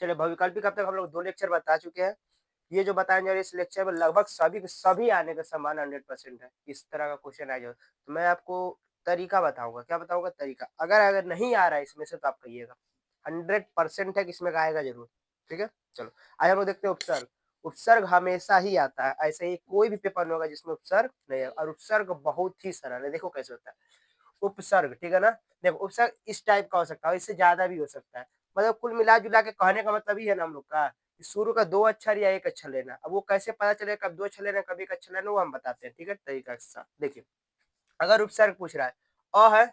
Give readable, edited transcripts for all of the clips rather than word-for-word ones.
चलिए बहुविकल्पी अब तक हम लोग 2 लेक्चर बता चुके हैं। ये जो बताने जा रहे हैं इस लेक्चर में लगभग सभी के सभी आने का संभावना 100% है। इस तरह का क्वेश्चन आ जाए तो मैं आपको तरीका बताऊँगा। क्या बताऊँगा? तरीका। अगर नहीं आ रहा है इसमें से तो आप कहिएगा। 100% है कि इसमें का आएगा ज़रूर। ठीक है? चलो आइए हम लोग देखते हैं उपसर्ग। उपसर्ग हमेशा ही आता है। ऐसे ही कोई भी पेपर नहीं होगा जिसमें उपसर्ग नहीं है और उपसर्ग बहुत ही सरल है। देखो कैसे होता है। उपसर्ग, ठीक है ना? देखो उपसर्ग इस टाइप का हो सकता है, इससे ज़्यादा भी हो सकता है। मतलब कुल मिला-जुला के कहने का मतलब ये है ना हम लोग का, कि शुरू का 2 अक्षर या 1 अक्षर लेना। अब वो कैसे पता चलेगा कब 2 अक्षर लेना है, कब 1 अक्षर लेना है, वो हम बताते हैं, ठीक है? तरीका के साथ। देखिए, अगर उपसर्ग पूछ रहा है, है,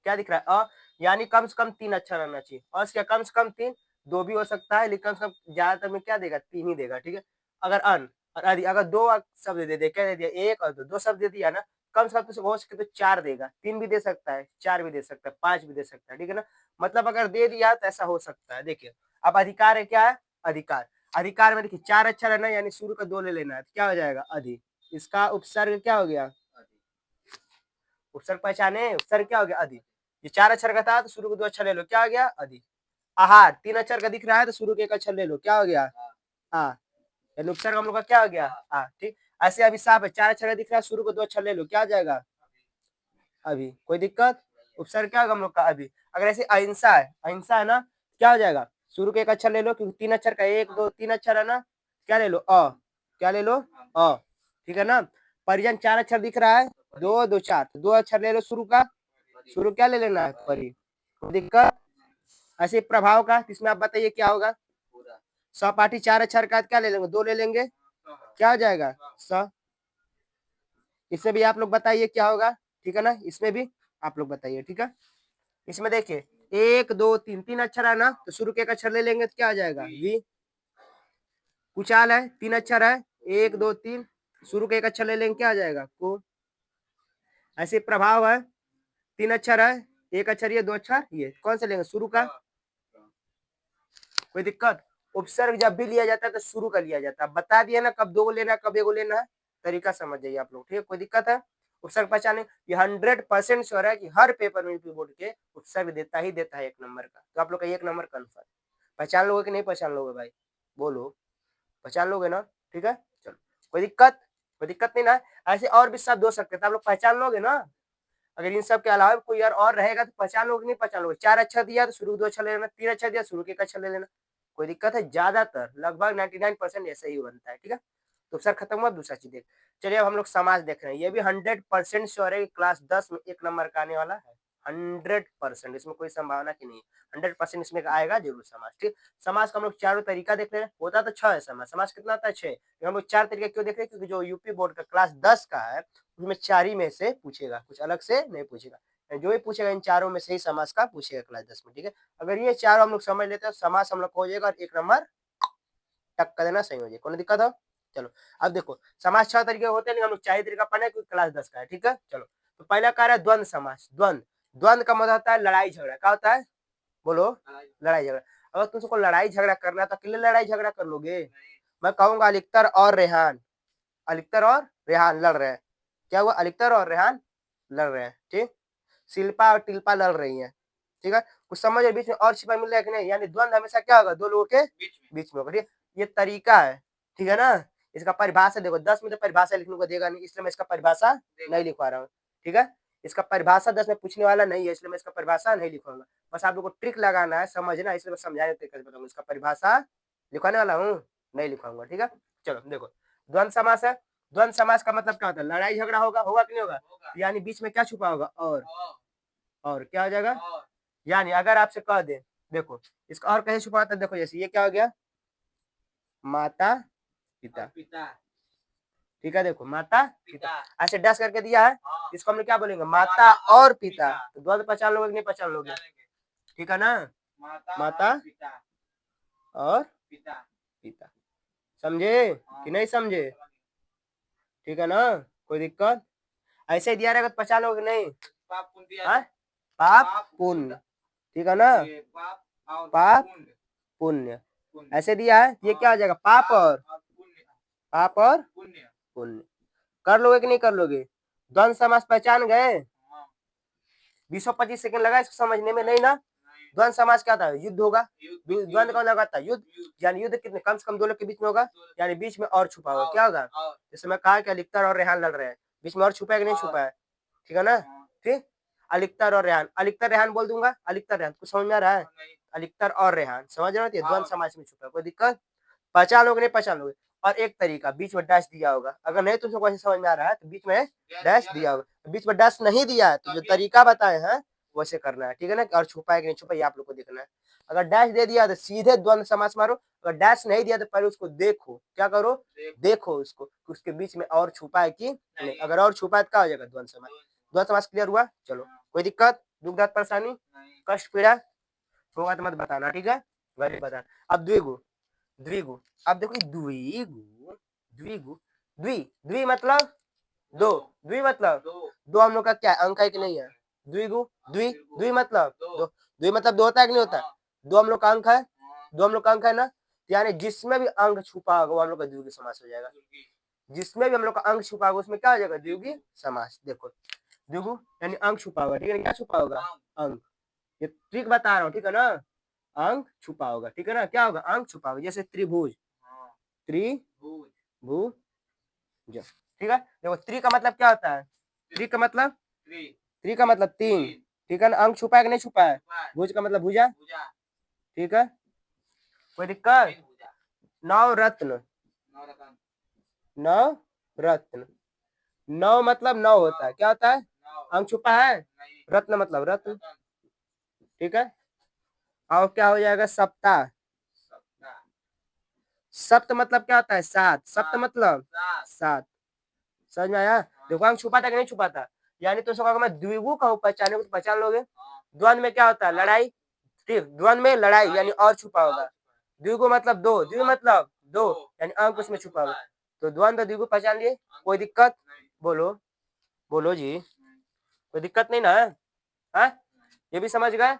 क्या दिख रहा है? यानी कम से कम 3 अक्षर रहना चाहिए। से क्या कम से कम 3, 2 भी हो सकता है, लेकिन कम से कम ज़्यादातर में क्या देगा? 3 ही देगा, ठीक है? अगर और अगर 2 शब्द दे दिया, क्या दे दिया? 1 और 2 शब्द दे दिया ना, कम से कम तो हो सके तो 4 देगा, 3 भी दे सकता है, 4 भी दे सकता है, 5 भी दे सकता है, ठीक है ना? मतलब अगर दे दिया तो ऐसा हो सकता है। देखिए, अब अधिकार है क्या है? अधिकार। अधिकार में देखिए 4 अक्षर है ना, यानी शुरू का 2 ले लेना है, तो क्या हो जाएगा? अधि। इसका उपसर्ग क्या हो गया? उपसर्ग पहचाने? उपसर्ग क्या हो गया? अधि। ये 4 अक्षर का था तो शुरू के 2 अक्षर ले लो, क्या हो गया? अधि। आहार 3 अक्षर का दिख रहा है तो शुरू के 1 अक्षर ले लो, क्या हो गया? आ। यानी उपसर्ग हम लोग का क्या हो गया? आ, ठीक। ऐसे अभिशाप है, 4 अक्षर का दिख रहा है, शुरू के 2 अक्षर ले लो, क्या हो जाएगा? अभी। कोई दिक्कत? उपसर्ग क्या होगा हम लोग का? अभी। अगर ऐसे अहिंसा है, अहिंसा है ना, क्या हो जाएगा? शुरू के 1 अक्षर ले लो, क्योंकि 3 अक्षर का 1, 2, 3 अक्षर है ना, क्या ले लो? क्या ले लो? ठीक है ना? परिजन 4 अक्षर दिख रहा है, 2, 2, 4, 2 अक्षर ले लो शुरू का, शुरू क्या ले लेना है? परि। कोई दिक्कत? ऐसे प्रभाव का, इसमें आप बताइए क्या होगा? सहपाठी 4 अक्षर का क्या ले लेंगे? 2 ले लेंगे, क्या हो जाएगा? स। इसमें भी आप लोग बताइए क्या होगा, ठीक है ना? इसमें भी आप लोग बताइए, ठीक है? इसमें देखिए 1, 2, 3, 3 अक्षर है ना, तो शुरू के 1 अक्षर ले लेंगे तो क्या आ जाएगा? वी। कुचाल है, 3 अक्षर है, 1, 2, 3, शुरू के 1 अक्षर ले लेंगे, क्या आ जाएगा? को। ऐसे प्रभाव है, 3 अक्षर है, 1 अक्षर ये, 2 अक्षर ये, कौन सा लेंगे? शुरू का। कोई दिक्कत? उपसर्ग जब भी लिया जाता है तो शुरू का लिया जाता है। बता दिया ना कब 2 को लेना है, कब 1 को लेना है, तरीका समझ जाइए आप लोग, ठीक है? कोई दिक्कत है? उपसर्ग पहचाने, ये 100% श्योर है कि हर पेपर में यूपी बोर्ड के उपसर्ग देता ही देता है 1 नंबर का। तो आप लोग का 1 नंबर कन्फर्म। पहचान लोगे कि नहीं पहचान लोगे भाई? बोलो, पहचान लोगे ना? ठीक है? चलो, कोई दिक्कत? कोई दिक्कत नहीं ना? ऐसे और भी शब्द हो सकते हैं, तो आप लोग पहचान लोगे ना? अगर इन सब के अलावा कोई यार और रहेगा तो पहचान लोगे नहीं पहचान लोगे? 4 अक्षर दिया तो शुरू 2 अक्षर ले लेना, 3 अक्षर दिया शुरू के 1 अक्षर ले लेना। कोई दिक्कत है? ज्यादातर लगभग 99% ऐसा ही बनता है, ठीक है? तो सर खत्म हुआ, दूसरा चीज देख। चलिए अब हम लोग समाज देख रहे हैं। ये भी 100% श्योर है कि क्लास 10 में 1 नंबर का आने वाला है। 100%, इसमें कोई संभावना की नहीं है। 100% इसमें आएगा जरूर समाज, ठीक। समाज का हम लोग चारों तरीका देख रहे हैं। होता तो 6 है समाज। समाज कितना आता है? 6। हम लोग 4 तरीके क्यों देख रहे हैं? क्योंकि जो यूपी बोर्ड का क्लास 10 का है उसमें 4 ही में से पूछेगा, कुछ अलग से नहीं पूछेगा। जो भी पूछेगा इन चारों में से ही समाज का पूछेगा क्लास 10 में, ठीक है? अगर ये चारों हम लोग समझ लेते हैं समाज हम लोग को हो जाएगा और 1 नंबर टक कर देना, सही हो जाएगा। कोई दिक्कत हो? चलो अब देखो समाज 6 तरीके होते हैं, लेकिन हम लोग 4 ही तरीका पढ़े क्योंकि क्लास 10 का है, ठीक है? चलो तो पहला कार्य है द्वंद समास। द्वंद, द्वंद का मतलब होता है लड़ाई झगड़ा। क्या होता है? बोलो, लड़ाई झगड़ा। अगर तुमको लड़ाई झगड़ा करना है तो अकेले लड़ाई झगड़ा कर लोगे? मैं कहूंगा अलिख्तर और रेहान, अलिख्तर और रेहान लड़ रहे हैं। क्या हुआ? अलिख्तर और रेहान लड़ रहे हैं, ठीक। शिल्पा और टिल्पा लड़ रही हैं, ठीक है? कुछ समझ बीच में और छिपा मिल रहा है कि नहीं? यानी द्वंद हमेशा क्या होगा? दो लोगों के बीच में होगा, ठीक है? ये तरीका है, ठीक है ना? इसका परिभाषा देखो, 10 में तो परिभाषा लिखने को देगा नहीं, इसलिए मैं इसका परिभाषा नहीं लिखवा रहा हूँ, ठीक है? इसका परिभाषा 10 में पूछने वाला नहीं है, इसलिए मैं इसका परिभाषा नहीं लिखवाऊंगा। बस आप लोग को ट्रिक लगाना है, समझना, इसलिए मैं समझाने तरीके से बताऊंगा। इसका परिभाषा लिखवाने वाला हूँ नहीं लिखवाऊंगा, ठीक है? चलो देखो, द्वंद समास है। द्वंद समास का मतलब क्या होता है? लड़ाई झगड़ा होगा, होगा कि नहीं होगा? यानी बीच में क्या छुपा होगा? और क्या हो जाएगा? यानी अगर आपसे कह दे, देखो इसका और कैसे छुपाता है, देखो जैसे ये क्या हो गया? माता पिता, ठीक है? देखो माता पिता ऐसे डैश करके दिया है, इसको हमने क्या बोलेंगे? माता और पिता। तो द्वंद पहचान लोगे कि नहीं पहचान लोगे? ठीक है ना? माता और पिता, समझे कि नहीं समझे? ठीक है ना? कोई दिक्कत? ऐसे ही दिया रहेगा तो पहचान लोगे नहीं? पाप पुण्य, ठीक है ना? पाप पुण्य ऐसे दिया है, ये क्या हो जाएगा? पाप और पुण्य। कर लोगे कि नहीं कर लोगे? द्वंद समास पहचान गए? 20-25 सेकंड लगा इसको समझने में, नहीं ना? द्वंद्व समास क्या था, युद्ध होगा, द्वंद्व कौन लगाता है, युद्ध, यानी युद्ध कितने कम से कम दो लोग के बीच में होगा, यानी बीच में और छुपा होगा, क्या होगा, जैसे मैं कहा कि अलिकतर और रेहान लड़ रहे हैं, बीच में और छुपा है कि नहीं छुपा है, ठीक है ना, ठीक, अलिकतर और रेहान, अलिकतर रेहान बोल दूंगा, अलिकतर रेहान, कुछ समझ में आ रहा है, अलिकतर और रेहान, समझ रहे हो, द्वंद्व समास में छुपा है, कोई दिक्कत, पहचान लोगे नहीं पहचान लोगे, और एक तरीका बीच में डैश दिया होगा, अगर नहीं तुमको कैसे समझ में आ रहा है तो बीच में डैश दिया होगा, बीच में डैश नहीं दिया है तो जो तरीका बताए हैं वैसे करना है, ठीक है ना, और छुपा है कि नहीं छुपा ये आप लोग को देखना है, अगर डैश दे दिया तो सीधे द्वंद्व समास मारो, अगर डैश नहीं दिया तो पहले उसको देखो, क्या करो, देखो उसको, उसके बीच में और छुपा है कि नहीं, अगर और छुपा है तो क्या हो जाएगा, द्वंद्व समास, द्वंद्व समास क्लियर हुआ, चलो कोई दिक्कत, दुख दर्द परेशानी, कष्ट पीड़ा होगा तो मत बताना, ठीक है, वही बताना, अब द्विगु, द्विगु, अब देखो द्विगु, द्विगु, द्वि, द्वि मतलब दो, द्वि मतलब दो हम लोग का क्या अंक है कि नहीं है, द्विगु, द्वि, द्वि मतलब दो, द्वि मतलब दो होता है कि नहीं होता, दो हम लोग का अंक है, दो हम लोग का अंक है ना, यानी जिसमें भी अंक छुपा होगा वो हम लोग का द्विगु समास हो जाएगा, जिसमें भी हम लोग का अंक छुपा होगा उसमें क्या हो जाएगा, द्विगु समास, देखो द्विगु यानी अंक छुपा होगा, ठीक है, क्या छुपा होगा, अंक, ये ट्रिक बता रहा हूँ, ठीक है ना, अंक छुपा होगा, ठीक है ना, क्या होगा, अंक छुपा होगा, जैसे त्रिभुज, त्रिभुज, ठीक है, देखो त्रि का मतलब क्या होता है, त्रि का मतलब, त्रि का मतलब तीन, ठीक है ना, अंक छुपा है कि नहीं छुपा है, भुज का मतलब भुजा, ठीक है, कोई दिक्कत, नौ रत्न, नौ रत्न, नौ मतलब नौ होता है, क्या होता है, अंक छुपा है, रत्न मतलब रत्न, ठीक है, और क्या हो जाएगा, सप्ताह, सप्त मतलब क्या होता है, सात, सप्त मतलब सात, समझ में आया, देखो अंक छुपा था कि नहीं छुपा था, यानी तो अगर मैं द्विगु कहूँ पहचाने को तो पहचान लोगे, द्वंद्व में क्या होता है, लड़ाई, ठीक, द्वंद्व में लड़ाई यानी और छुपा होगा, द्विगु मतलब दो, द्वि मतलब दो, यानी अंक उसमें छुपा होगा, तो द्वंद्व द्विगु पहचान लिए, कोई दिक्कत, बोलो, बोलो जी, कोई दिक्कत नहीं ना है, हाँ? ये भी समझ गए,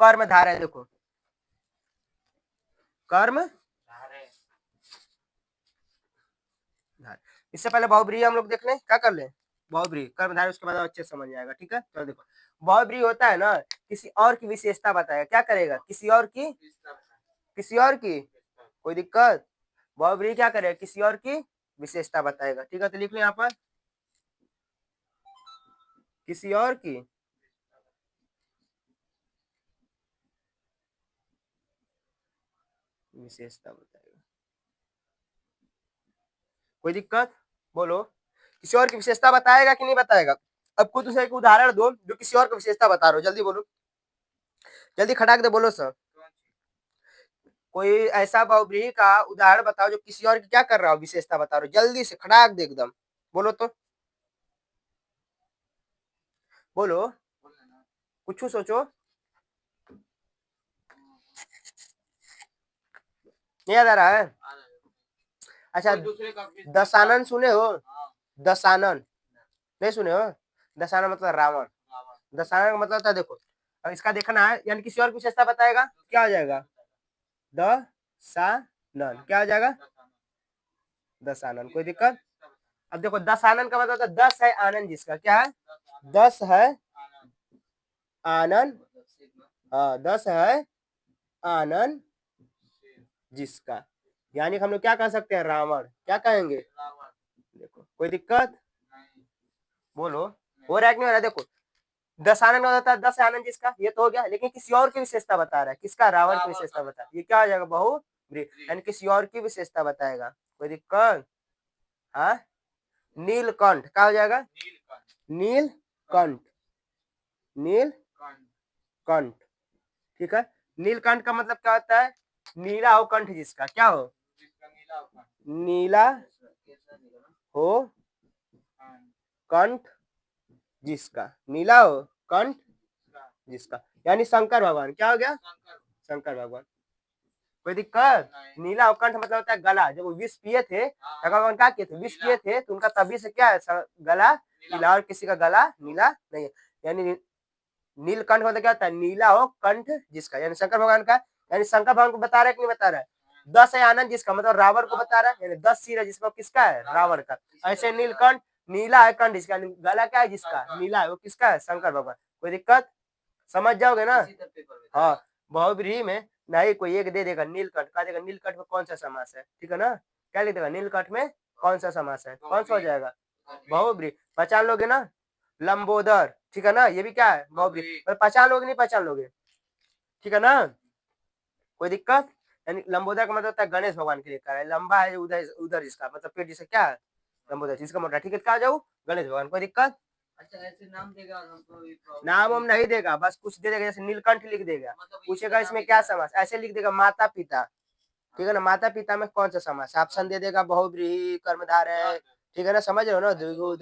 कर्म धारय, देखो कर्म धारय, इससे पहले बहुब्रीहि हम लोग देख लें, क्या कर लें, बहुब्रीहि कर्म धारय, उसके बाद अच्छे समझ आएगा, ठीक है, चलो देखो बहुब्रीहि होता है ना, किसी और की विशेषता बताएगा, क्या करेगा, किसी और की, किसी और की, कोई दिक्कत, बहुब्रीहि क्या करेगा, किसी और की विशेषता बताएगा, ठीक है, तो लिख लें यहाँ पर, किसी और की विशेषता बताएगा, कोई दिक्कत, बोलो, किसी और की विशेषता बताएगा कि नहीं बताएगा, अब खुद उसे एक उदाहरण दो जो किसी और की विशेषता बता रहे हो, जल्दी बोलो, जल्दी खटाक दे बोलो सर, कोई ऐसा बहुब्रीहि का उदाहरण बताओ जो किसी और की क्या कर रहा हो, विशेषता बता रहे हो, जल्दी से खटाक दे एकदम, बोलो तो, बोलो, कुछ सोचो, नहीं याद आ रहा है, अच्छा, दशानन सुने हो, दशानन नहीं सुने हो, दशानन मतलब रावण, दशानन का मतलब होता है, देखो अब इसका देखना है, यानी किसी और की विशेषता बताएगा, क्या हो जाएगा, दशानन, क्या हो जाएगा, दशानन, कोई दिक्कत, अब देखो दशानन का मतलब होता है 10 है आनंद जिसका, क्या है, 10 है आनंद, हाँ 10 है आनंद जिसका, यानी हम लोग क्या कह सकते हैं, रावण, क्या कहेंगे, देखो कोई दिक्कत, बोलो, हो रहा है कि नहीं हो रहा है, देखो दशानन का होता है 10 आनंद जिसका, ये तो हो गया, लेकिन किसी और की विशेषता बता रहा है, किसका, रावण की विशेषता बता, ये क्या हो जाएगा, बहुब्रीहि, यानी किसी और की विशेषता बताएगा, कोई दिक्कत, हाँ, नीलकंठ, क्या हो जाएगा, नीलकंठ, नीलकंठ, ठीक है, नीलकंठ का मतलब क्या होता है, नीला हो कंठ जिसका, क्या हो, नीला हो कंठ जिसका, नीला हो कंठ जिसका, यानी शंकर भगवान, क्या हो गया, शंकर भगवान, कोई दिक्कत, नीला अवकंठ मतलब होता है गला, जब वो विष पिए थे शंकर भगवान क्या किए थे, विष पिए थे, तो उनका तभी से क्या है, गला नीला, और किसी का गला नीला नहीं है, यानी नीलकंठ मतलब क्या होता है, नीला हो कंठ जिसका, यानी शंकर भगवान का, यानी शंकर भगवान को बता रहा है कि नहीं बता रहा है, 10 है आनंद जिसका मतलब रावण को बता रहा है, यानी 10 सिर है जिसका, किसका है, रावण का, ऐसे नीलकंठ, नीला है कंठ जिसका, गला क्या है जिसका नीला है, वो किसका है, शंकर भगवान, कोई दिक्कत, समझ जाओगे ना। हाँ, बहुब्रीहि में नहीं कोई एक दे देगा नीलकंठ, कहा देगा नीलकंठ में कौन सा समास है, ठीक है ना, क्या लिख देगा नीलकंठ में कौन सा समास है, कौन सा हो जाएगा बहुब्रीहि। पहचान लोगे ना, लंबोदर, ठीक है ना, ये भी क्या है बहुब्रीहि, पर पहचान लोगे नहीं पहचान लोगे, ठीक है ना, कोई दिक्कत। यानी लंबोदर का मतलब होता है गणेश भगवान के लिए कहा है, लंबा है उधर उधर जिसका मतलब पेट जिसका क्या है लंबोदर, जिसका मोटा, ठीक है, कहा जाऊ गणेश भगवान, कोई दिक्कत। अच्छा ऐसे नाम देगा और हमको नाम हम नहीं देगा, बस कुछ दे देगा, जैसे नीलकंठ लिख देगा, पूछेगा इसमें क्या समास, ऐसे लिख देगा माता पिता, ठीक है ना, माता पिता में कौन सा समास, ऑप्शन दे देगा बहुब्रीहि कर्मधार है, ठीक है ना, समझ रहे हो ना द्विगु।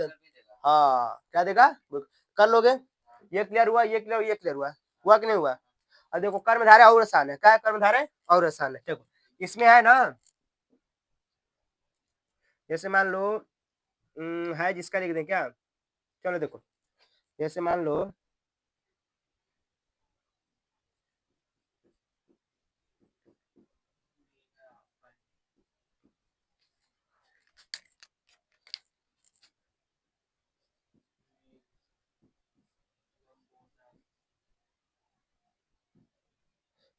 हाँ क्या देगा, कर लोगे, ये क्लियर हुआ, ये क्लियर, ये क्लियर हुआ कि नहीं हुआ। और देखो कर्मधारय और आसान है, क्या है कर्मधारय और आसान है, देखो इसमें है ना, जैसे मान लो है जिसका लिख दें क्या, चलो देखो जैसे मान लो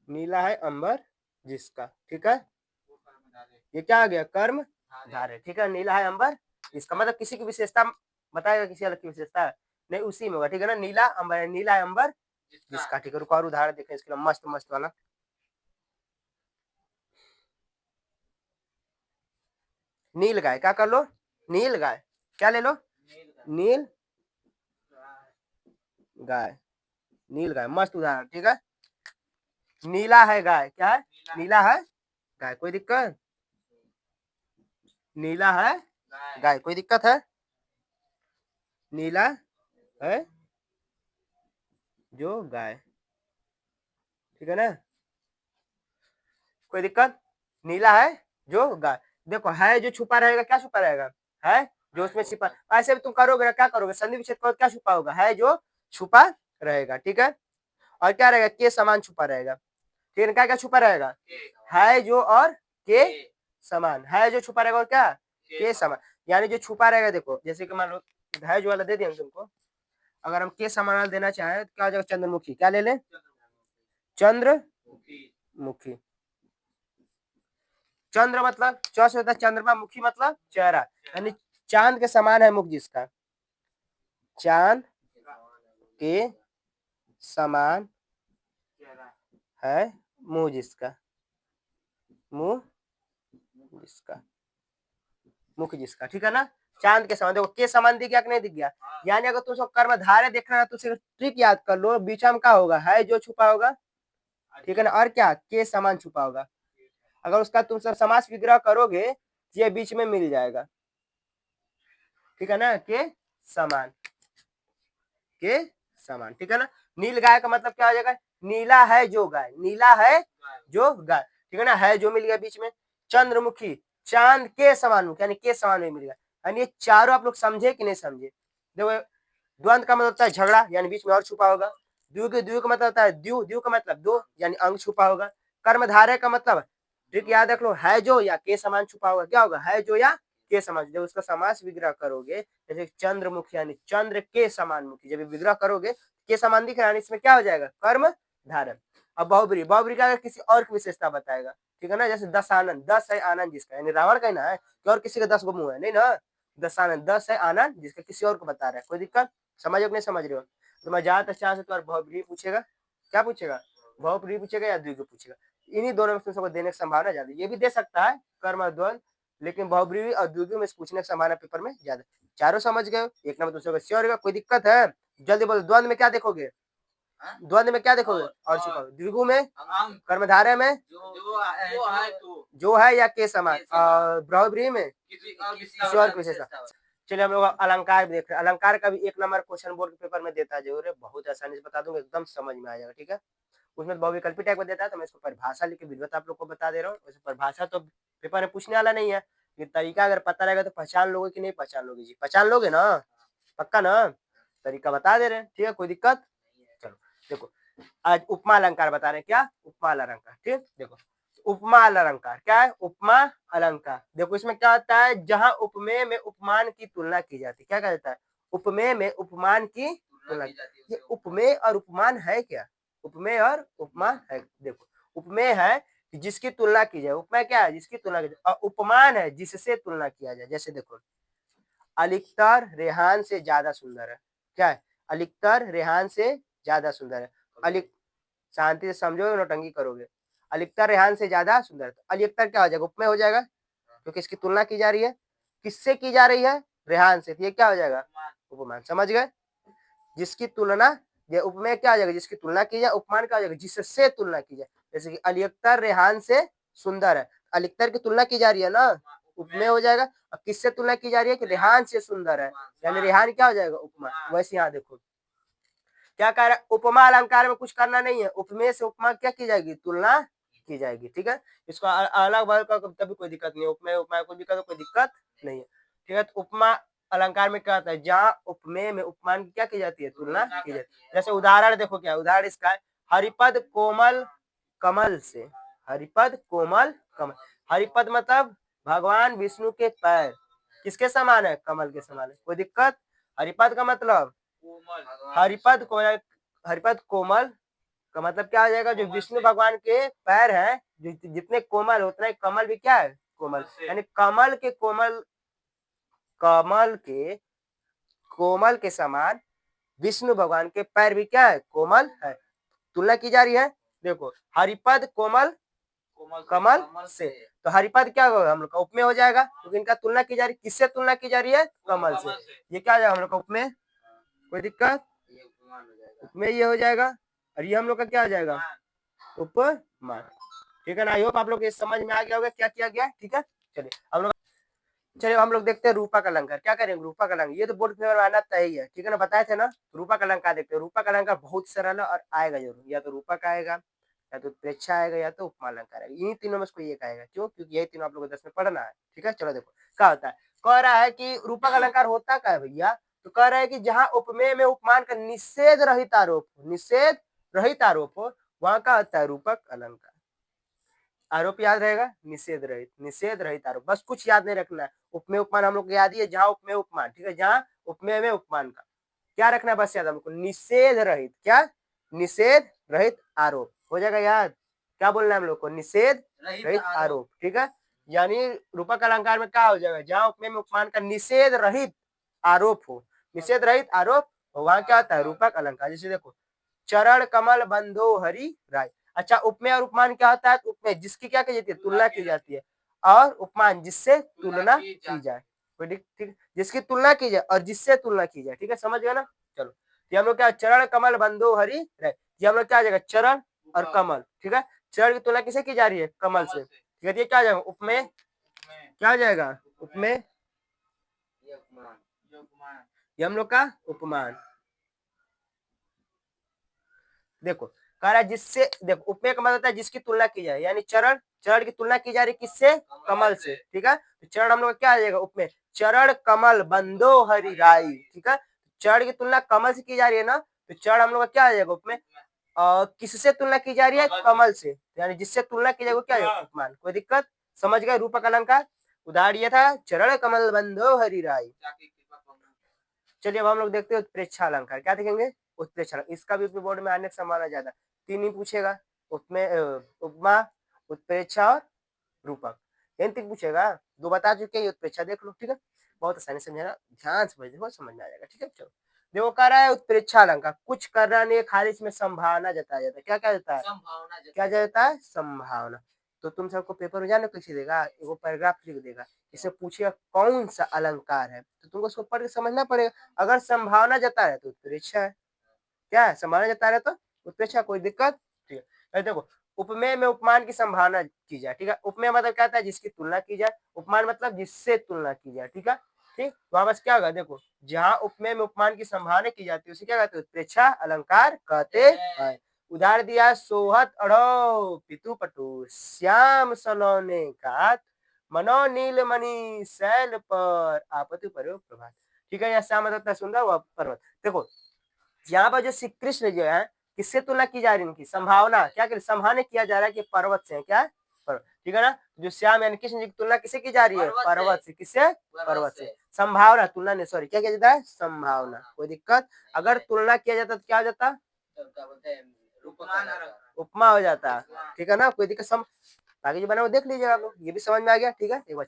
नीला है अंबर जिसका, ठीक है, ये क्या आ गया कर्म धारय, ठीक है, नीला है अंबर इसका मतलब किसी की विशेषता बताएगा, किसी अलग की विशेषता नहीं, उसी में होगा, ठीक है ना, नीला अंबर, नीला है अंबर जिसका, ठीक है, रुको और उदाहरण देखें इसके लिए मस्त मस्त वाला, नील गाय, क्या कर लो नील गाय, क्या ले लो नील गाय, नील गाय मस्त उदाहरण, ठीक है, नीला है गाय, क्या है नीला है गाय, कोई दिक्कत, नीला है गाय, कोई दिक्कत है, नीला है जो गाय, ठीक है ना, कोई दिक्कत, नीला है जो गाय, देखो है जो छुपा रहेगा, क्या छुपा रहेगा है जो उसमें छिपा, ऐसे भी तुम करोगे ना, क्या करोगे संधि विच्छेद करोगे, क्या छुपा होगा है जो छुपा रहेगा, ठीक है, और क्या रहेगा के समान छुपा रहेगा, ठीक है, क्या क्या छुपा रहेगा है जो और के समान, है जो छुपा रहेगा और क्या के समान, यानी जो छुपा रहेगा, देखो जैसे कि मान लो है जो वाला दे दिया तुमको, अगर हम के समान वाला देना चाहें तो क्या हो जाएगा चंद्रमुखी, क्या ले लें चंद्रमुखी, चंद्र मतलब च से होता है चंद्रमा, मुखी मतलब चेहरा, यानी चांद के समान है मुख जिसका, चांद के समान है मुंह जिसका, मुंह जिसका, मुख जिसका, ठीक है ना, चांद के समान, देखो के समान दिख गया कि नहीं दिख गया, यानी अगर तुमको कर्मधारय देखना है तो उसे ट्रिक याद कर लो, बीच में क्या होगा है जो छुपा होगा, ठीक है ना, और क्या के समान छुपा होगा, अगर उसका तुम सब समास विग्रह करोगे ये बीच में मिल जाएगा, ठीक है ना, समान के समान, ठीक है ना, नील गाय का मतलब क्या हो जाएगा, नीला है जो गाय, नीला है जो गाय, ठीक है ना, है जो मिल गया बीच में, चंद्रमुखी चांद के समान मुख, यानी के समान में मिल गया, यानी ये चारों आप लोग समझे कि नहीं समझे, देखो द्वंद का मतलब होता है झगड़ा, यानी बीच में और छुपा होगा, द्विगु का मतलब होता है द्यू का मतलब दो, यानी अंग छुपा होगा, कर्मधारय का मतलब ट्रिक याद रख लो है जो या के समान छुपा होगा, क्या होगा है जो या के समान, जब उसका समास विग्रह करोगे जैसे चंद्रमुखी यानी चंद्र के समान मुखी, जब विग्रह करोगे के समान दिख रहा है, इसमें क्या हो जाएगा कर्म धारय। अब बहुब्री, बहुब्री का किसी और की विशेषता बताएगा, ठीक है ना, जैसे 10 आनंद, 10 है आनंद जिसका, यानी रावण का ना है कि और किसी का 10 गो मुंह है, नहीं ना, 10 आनंद, 10 है आनंद जिसका किसी और को बता रहा है, कोई दिक्कत, समझ नहीं समझ रहे हो, तो मैं ज्यादातर चांस तो बहुब्री पूछेगा, क्या पूछेगा बहुब्री पूछेगा या द्विगु पूछेगा, इन्हीं दोनों में सबको देने की संभावना ज्यादा, ये भी दे सकता है कर्म द्वंद, लेकिन बहुब्री और द्विगु में पूछने की संभावना पेपर में ज्यादा, चारों समझ गए, एक नंबर दूसरे का श्योर होगा, कोई दिक्कत है, जल्दी बोलो द्वंद में क्या देखोगे, द्वंद में क्या देखोगे और छुपाओगे, द्विगु में कर्मधारय में जो है या के समान, और बहुब्री में किसी और विशेषता। चलिए हम लोग अलंकार भी देख रहे हैं, अलंकार का भी एक नंबर क्वेश्चन बोर्ड के पेपर में देता है जरूर है, बहुत आसानी से बता दूंगा, एकदम समझ में आ जाएगा, ठीक है, उसमें बहुविकल्पी टाइप का देता है, तो मैं इसको परिभाषा लिख के विधिवत आप लोग को बता दे रहा हूँ, वैसे परिभाषा तो पेपर में पूछने वाला नहीं है, ये तरीका अगर पता रहेगा तो पहचान लोगे कि नहीं पहचान लोगे जी, पहचान लोगे ना, पक्का ना, तरीका बता दे रहे हैं, ठीक है, कोई दिक्कत, चलो देखो आज उपमा अलंकार बता रहे हैं, क्या उपमा अलंकार, ठीक, देखो उपमा अलंकार क्या है, उपमा अलंकार, देखो इसमें क्या होता है, जहां उपमेय में उपमान की तुलना की जाती है, क्या कहा जाता है उपमेय में उपमान की तुलना ये उपमेय और उपमान है क्या? उपमेय और उपमान है। देखो उपमेय है कि जिसकी तुलना की जाए, उपमेय क्या है? जिसकी तुलना की जाए, और उपमान है जिससे तुलना किया जाए। जैसे देखो अलिकतर रेहान से ज्यादा सुंदर है। क्या है? अलिकतर रेहान से ज्यादा सुंदर है। अलिक शांति से समझोगे, नौटंकी करोगे। अलिकतर रेहान से ज्यादा सुंदर है। तो अलिकतर क्या हो जाएगा? उपमेय हो जाएगा, क्योंकि इसकी तुलना की जा रही है। किससे की जा रही है? रेहान से। तो ये क्या हो जाएगा? उपमान। समझ गए? जिसकी तुलना, ये उपमेय क्या हो जाएगा? जिसकी तुलना की जाए। उपमान क्या हो जाएगा? जिससे तुलना की जाए। जैसे कि अलिकतर रेहान से सुंदर है, अलिकतर की तुलना की जा रही है ना, उपमेय हो जाएगा। अब किससे तुलना की जा रही है? कि रेहान से सुंदर है, यानी रेहान क्या हो जाएगा? उपमा। वैसे यहाँ देखो क्या कह रहा है? उपमा अलंकार में कुछ करना नहीं है, उपमेय से उपमा क्या की जाएगी? तुलना की जाएगी। ठीक है, इसको अलग वर्ग का तभी कोई दिक्कत नहीं है। उपमेय उपमा कोई दिक्कत, कोई दिक्कत नहीं है। ठीक है, तो उपमा अलंकार में क्या होता है? जहाँ उपमेय में उपमान की क्या की जाती है? तुलना की जाती है। जैसे उदाहरण देखो, क्या उदाहरण इसका है? हरिपद कोमल कमल से। हरिपद कोमल कमल, हरिपद मतलब भगवान विष्णु के पैर किसके समान है? कमल के समान है। कोई दिक्कत? हरिपद का मतलब हरिपद को, हरिपद कोमल का मतलब क्या आ जाएगा? जो विष्णु भगवान के पैर हैं, जितने कोमल उतना ही कमल भी क्या है? कोमल। यानी कमल के कोमल, कमल के कोमल के समान विष्णु भगवान के पैर भी क्या है? कोमल है। तुलना की जा रही है। देखो हरिपद कोमल कमल से, तो हरिपद क्या होगा? हम लोग का उपमेय हो जाएगा, क्योंकि इनका तुलना की जा रही है। किससे तुलना की जा रही है? कमल से। ये क्या हो जाएगा? हम लोग का उपमेय। कोई दिक्कत? उपमेय ये हो जाएगा, और ये हम लोग का क्या हो जाएगा? उपमान। ठीक है ना? आई होप आप लोग ये समझ में आ गया होगा क्या किया गया। ठीक है, चलिए हम लोग, चलिए हम लोग देखते हैं रूपक अलंकार। क्या करेंगे? रूपक अलंकार, ये तो बोर्ड पेपर में आना तय ही है। ठीक है ना, बताए थे ना। रूपक अलंकार देखते हैं। रूपक अलंकार बहुत सरल है और आएगा जरूर, या तो रूपक आएगा, या तो उत्प्रेक्षा आएगा, या तो उपमा अलंकार आएगा। इन्हीं तीनों में से कोई एक आएगा। क्यों? क्योंकि यही तीनों आप लोग को 10 में पढ़ना है। ठीक है, चलो देखो क्या होता है। कह रहा है कि रूपक अलंकार होता क्या है भैया? तो कह रहा है कि जहां उपमेय में उपमान का निषेध रहित आरोप, निषेध रहित आरोप हो, वहां का होता है रूपक अलंकार। आरोप याद रहेगा, निषेध रहित, निषेध रहित आरोप, बस कुछ याद नहीं रखना है। उपमेय उपमान हम लोग को याद ही है, जहां उपमेय उपमान। ठीक है, जहां उपमेय में उपमान का क्या रखना है? बस याद हमको, निषेध रहित। क्या? निषेध रहित आरोप हो जाएगा याद। क्या बोलना है हम लोग को? निषेध रहित आरोप। ठीक है, यानी रूपक अलंकार में क्या हो जाएगा? जहां उपमेय में उपमान का निषेध रहित आरोप हो, निषेध रहित आरोप, वहां क्या होता है? रूपक अलंकार। जैसे देखो चरण कमल बंधो हरि राय। अच्छा, उपमेय और उपमान क्या होता है? तो उपमेय जिसकी क्या की जाती है? तुलना की जाती है, और उपमान जिससे तुलना की जाए। ठीक, जिसकी तुलना की जाए और जिससे तुलना की जाए। ठीक है, समझ गया ना? चलो, ये हम लोग क्या, चरण कमल बंधो हरि राय, ये हम लोग क्या आ जाएगा? चरण और कमल। ठीक है, चरण की तुलना किसे की जा रही है? कमल से। ठीक है, ये क्या आ जाएगा? उपमेय। क्या आ जाएगा? उपमेय। ये हम लोग का उपमान। देखो कह रहा है जिससे, देखो उपमेय का मतलब होता है जिसकी तुलना की जाए, यानी चरण, चरण की तुलना की जा रही किससे? कमल से। ठीक है, तो चरण हम लोग क्या आ जाएगा? उपमेय। चरण कमल बंधो हरि राई। ठीक है, चरण की तुलना कमल से की जा रही है ना, तो चरण हम लोग का क्या आ जाएगा? उपमेय। किससे तुलना की जा रही है? कमल से, यानी जिससे तुलना की जाएगी क्या आ जाएगा? उपमान। कोई दिक्कत? समझ गए रूपक अलंकार? उदाहरण ये था चरण कमल बंधो हरि राई। चलिए अब हम लोग देखते हैं उत्प्रेक्षा अलंकार। क्या देखेंगे? उत्प्रेक्षा, इसका भी बोर्ड में आने की संभावना ज्यादा। तीन ही पूछेगा, उसमें उपमा, उत्प्रेक्षा और रूपक, इन तीन पूछेगा। दो बता चुके हैं, उत्प्रेक्षा देख लो। ठीक है, बहुत आसानी से समझना, ध्यान से देखो, समझ में आ जाएगा। ठीक है, चलो देखो कह रहा है उत्प्रेक्षा अलंकार, कुछ करना नहीं, खाली इसमें संभावना जताया जाता है। क्या क्या जाता है? क्या जाता है? संभावना। तो तुम सबको पेपर में जाने कैसे देगा? एगो पैराग्राफ लिख देगा, इसे पूछेगा कौन सा अलंकार है, तो तुमको उसको पढ़ के समझना पड़ेगा। अगर संभावना जता है तो उत्प्रेक्षा है। क्या है? संभावना जता रहे तो उत्प्रेक्षा। कोई दिक्कत? ठीक है, देखो उपमेय में उपमान की संभावना की जाए। ठीक है, उपमेय मतलब क्या होता है? जिसकी तुलना की जाए, उपमान मतलब जिससे तुलना की जाए। ठीक है, ठीक, वहां बस क्या होगा? देखो जहां उपमेय में उपमान की संभावना की जाती है उसे क्या कहते हैं? उत्प्रेक्षा अलंकार कहते हैं। उदाहरण दिया, सोहत अढ़ो पितु पटु श्याम सलोने का मनो नील मणि शैल पर आपत्ति पर प्रभात। ठीक है, यह श्याम मतलब सुंदर वह पर्वत। देखो यहाँ पर जो श्री कृष्ण जो है, किससे तुलना की जा रही है? इनकी संभावना, क्या कर संभावना किया जा रहा है कि पर्वत से है। क्या? पर्वत। ठीक है ना, जो श्याम यानी कृष्ण जी की तुलना किसे की जा रही है? पर्वत से। पर्वत से। किससे? पर्वत से। संभावना, तुलना नहीं, सॉरी, क्या किया जाता है? संभावना। कोई दिक्कत? अगर तुलना किया जाता तो क्या हो जाता? क्या बोलते हैं, उपमान। उपमा हो जाता। ठीक है ना, कोई दिक्कत? बाकी जो बना वो देख लीजिएगा आप लोग, ये भी समझ में आ गया। ठीक है, एक बार